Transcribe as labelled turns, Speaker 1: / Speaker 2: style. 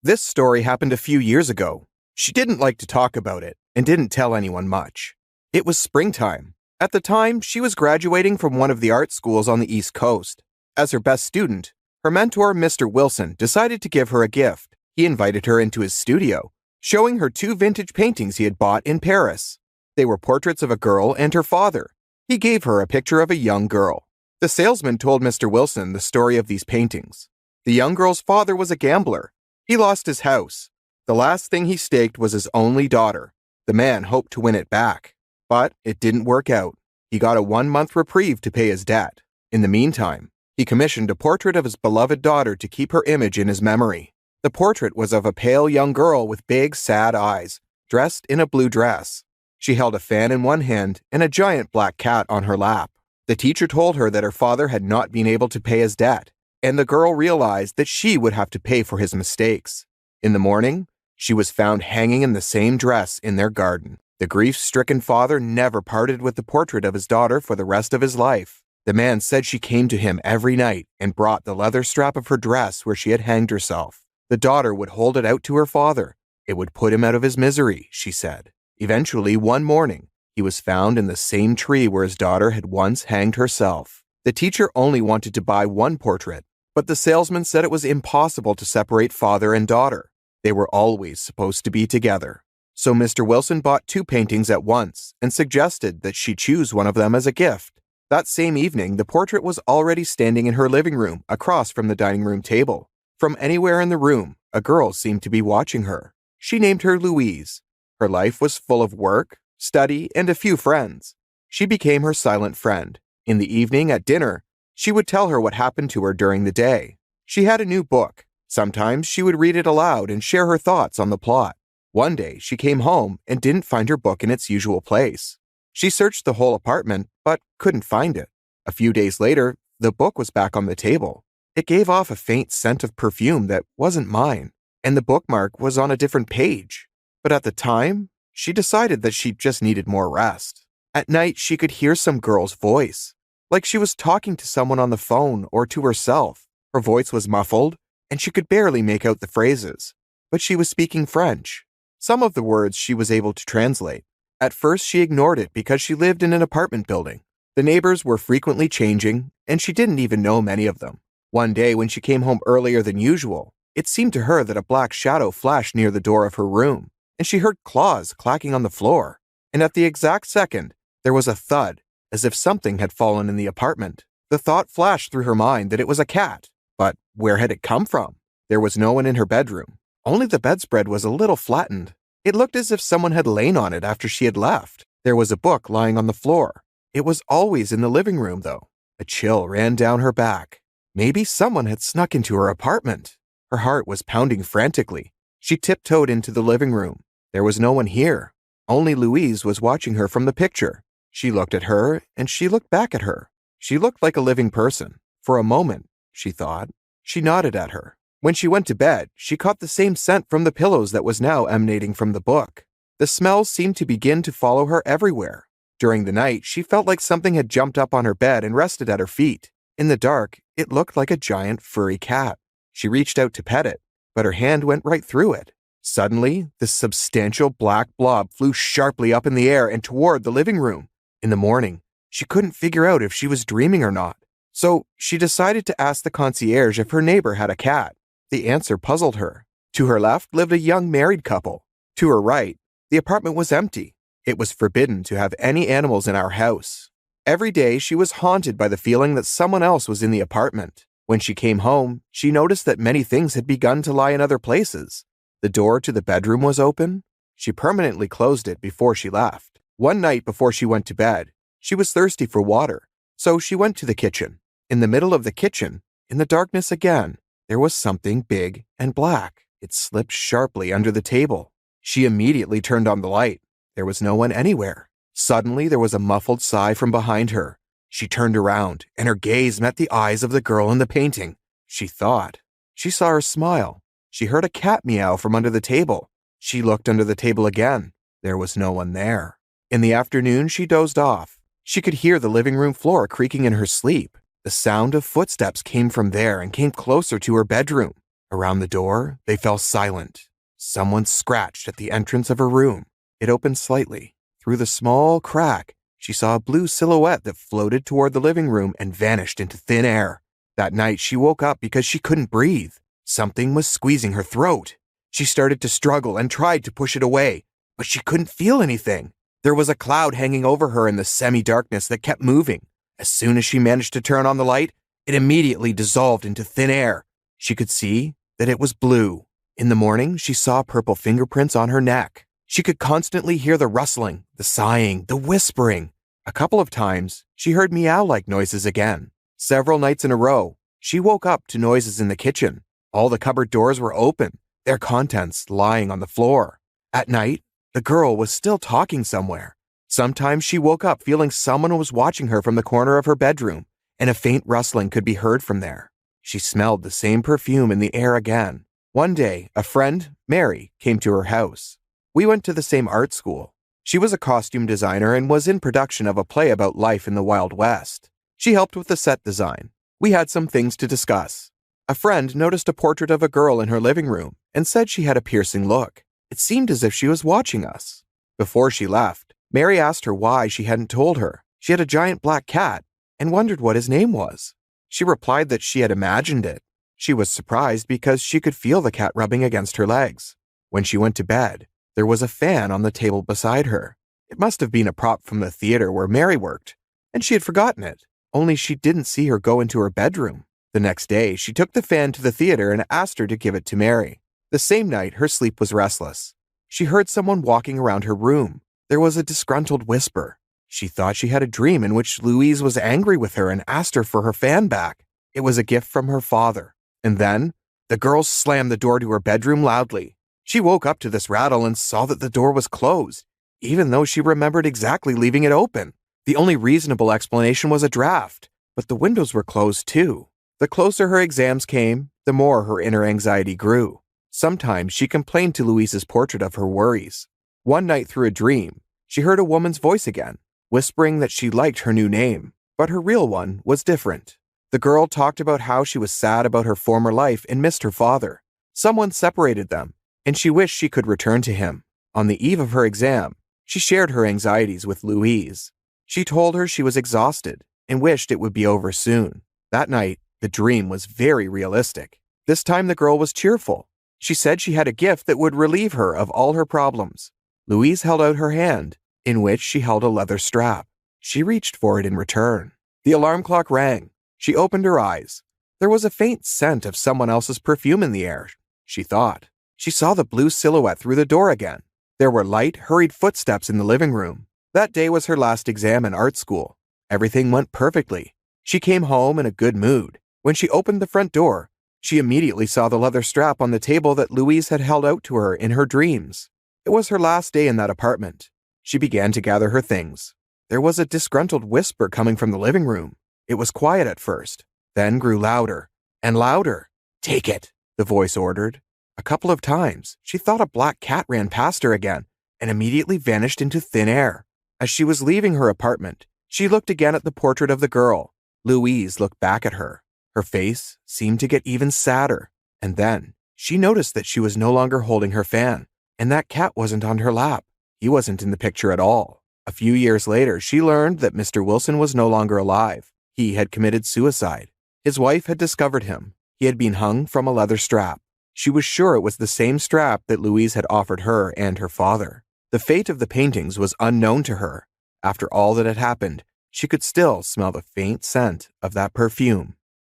Speaker 1: This story happened a few years ago. She didn't like to talk about it and didn't tell anyone much. It was springtime. At the time, she was graduating from one of the art schools on the East Coast. As her best student, her mentor, Mr. Wilson, decided to give her a gift. He invited her into his studio, showing her 2 vintage paintings he had bought in Paris. They were portraits of a girl and her father. He gave her a picture of a young girl. The salesman told Mr. Wilson the story of these paintings. The young girl's father was a gambler. He lost his house. The last thing he staked was his only daughter. The man hoped to win it back, but it didn't work out. He got a 1-month reprieve to pay his debt. In the meantime, he commissioned a portrait of his beloved daughter to keep her image in his memory. The portrait was of a pale young girl with big, sad eyes, dressed in a blue dress. She held a fan in one hand and a giant black cat on her lap. The teacher told her that her father had not been able to pay his debt, and the girl realized that she would have to pay for his mistakes. In the morning, she was found hanging in the same dress in their garden. The grief-stricken father never parted with the portrait of his daughter for the rest of his life. The man said she came to him every night and brought the leather strap of her dress where she had hanged herself. The daughter would hold it out to her father. It would put him out of his misery, she said. Eventually, one morning, he was found in the same tree where his daughter had once hanged herself. The teacher only wanted to buy one portrait, but the salesman said it was impossible to separate father and daughter. They were always supposed to be together. So Mr. Wilson bought 2 paintings at once and suggested that she choose one of them as a gift. That same evening, the portrait was already standing in her living room across from the dining room table. From anywhere in the room, a girl seemed to be watching her. She named her Louise. Her life was full of work, study, and a few friends. She became her silent friend. In the evening at dinner, she would tell her what happened to her during the day. She had a new book. Sometimes she would read it aloud and share her thoughts on the plot. One day, she came home and didn't find her book in its usual place. She searched the whole apartment, but couldn't find it. A few days later, the book was back on the table. It gave off a faint scent of perfume that wasn't mine, and the bookmark was on a different page. But at the time, she decided that she just needed more rest. At night, she could hear some girl's voice, like she was talking to someone on the phone or to herself. Her voice was muffled, and she could barely make out the phrases, but she was speaking French. Some of the words she was able to translate. At first, she ignored it because she lived in an apartment building. The neighbors were frequently changing, and she didn't even know many of them. One day, when she came home earlier than usual, it seemed to her that a black shadow flashed near the door of her room, and she heard claws clacking on the floor. And at the exact second, there was a thud, as if something had fallen in the apartment. The thought flashed through her mind that it was a cat. But where had it come from? There was no one in her bedroom. Only the bedspread was a little flattened. It looked as if someone had lain on it after she had left. There was a book lying on the floor. It was always in the living room, though. A chill ran down her back. Maybe someone had snuck into her apartment. Her heart was pounding frantically. She tiptoed into the living room. There was no one here. Only Louise was watching her from the picture. She looked at her, and she looked back at her. She looked like a living person. For a moment, she thought. She nodded at her. When she went to bed, she caught the same scent from the pillows that was now emanating from the book. The smells seemed to begin to follow her everywhere. During the night, she felt like something had jumped up on her bed and rested at her feet. In the dark, it looked like a giant furry cat. She reached out to pet it, but her hand went right through it. Suddenly, this substantial black blob flew sharply up in the air and toward the living room. In the morning, she couldn't figure out if she was dreaming or not. So she decided to ask the concierge if her neighbor had a cat. The answer puzzled her. To her left lived a young married couple. To her right, the apartment was empty. It was forbidden to have any animals in our house. Every day, she was haunted by the feeling that someone else was in the apartment. When she came home, she noticed that many things had begun to lie in other places. The door to the bedroom was open. She permanently closed it before she left. One night before she went to bed, she was thirsty for water, so she went to the kitchen. In the middle of the kitchen, in the darkness again, there was something big and black. It slipped sharply under the table. She immediately turned on the light. There was no one anywhere. Suddenly, there was a muffled sigh from behind her. She turned around, and her gaze met the eyes of the girl in the painting. She thought. She saw her smile. She heard a cat meow from under the table. She looked under the table again. There was no one there. In the afternoon, she dozed off. She could hear the living room floor creaking in her sleep. The sound of footsteps came from there and came closer to her bedroom. Around the door, they fell silent. Someone scratched at the entrance of her room. It opened slightly. Through the small crack, she saw a blue silhouette that floated toward the living room and vanished into thin air. That night, she woke up because she couldn't breathe. Something was squeezing her throat. She started to struggle and tried to push it away, but she couldn't feel anything. There was a cloud hanging over her in the semi-darkness that kept moving. As soon as she managed to turn on the light, it immediately dissolved into thin air. She could see that it was blue. In the morning, she saw purple fingerprints on her neck. She could constantly hear the rustling, the sighing, the whispering. A couple of times, she heard meow-like noises again. Several nights in a row, she woke up to noises in the kitchen. All the cupboard doors were open, their contents lying on the floor. At night, the girl was still talking somewhere. Sometimes she woke up feeling someone was watching her from the corner of her bedroom, and a faint rustling could be heard from there. She smelled the same perfume in the air again. One day, a friend, Mary, came to her house. We went to the same art school. She was a costume designer and was in production of a play about life in the Wild West. She helped with the set design. We had some things to discuss. A friend noticed a portrait of a girl in her living room and said she had a piercing look. It seemed as if she was watching us. Before she left, Mary asked her why she hadn't told her. She had a giant black cat and wondered what his name was. She replied that she had imagined it. She was surprised because she could feel the cat rubbing against her legs. When she went to bed, there was a fan on the table beside her. It must have been a prop from the theater where Mary worked, and she had forgotten it, only she didn't see her go into her bedroom. The next day, she took the fan to the theater and asked her to give it to Mary. The same night, her sleep was restless. She heard someone walking around her room. There was a disgruntled whisper. She thought she had a dream in which Louise was angry with her and asked her for her fan back. It was a gift from her father. And then, the girl slammed the door to her bedroom loudly. She woke up to this rattle and saw that the door was closed, even though she remembered exactly leaving it open. The only reasonable explanation was a draft, but the windows were closed too. The closer her exams came, the more her inner anxiety grew. Sometimes she complained to Louise's portrait of her worries. One night through a dream, she heard a woman's voice again, whispering that she liked her new name, but her real one was different. The girl talked about how she was sad about her former life and missed her father. Someone separated them, and she wished she could return to him. On the eve of her exam, she shared her anxieties with Louise. She told her she was exhausted and wished it would be over soon. That night, the dream was very realistic. This time the girl was cheerful. She said she had a gift that would relieve her of all her problems. Louise held out her hand, in which she held a leather strap. She reached for it in return. The alarm clock rang. She opened her eyes. There was a faint scent of someone else's perfume in the air, she thought. She saw the blue silhouette through the door again. There were light, hurried footsteps in the living room. That day was her last exam in art school. Everything went perfectly. She came home in a good mood. When she opened the front door, she immediately saw the leather strap on the table that Louise had held out to her in her dreams. It was her last day in that apartment. She began to gather her things. There was a disgruntled whisper coming from the living room. It was quiet at first, then grew louder and louder. "Take it," the voice ordered. A couple of times, she thought a black cat ran past her again and immediately vanished into thin air. As she was leaving her apartment, she looked again at the portrait of the girl. Louise looked back at her. Her face seemed to get even sadder. And then, she noticed that she was no longer holding her fan, and that cat wasn't on her lap. He wasn't in the picture at all. A few years later, she learned that Mr. Wilson was no longer alive. He had committed suicide. His wife had discovered him. He had been hung from a leather strap. She was sure it was the same strap that Louise had offered her and her father. The fate of the paintings was unknown to her. After all that had happened, she could still smell the faint scent of that perfume.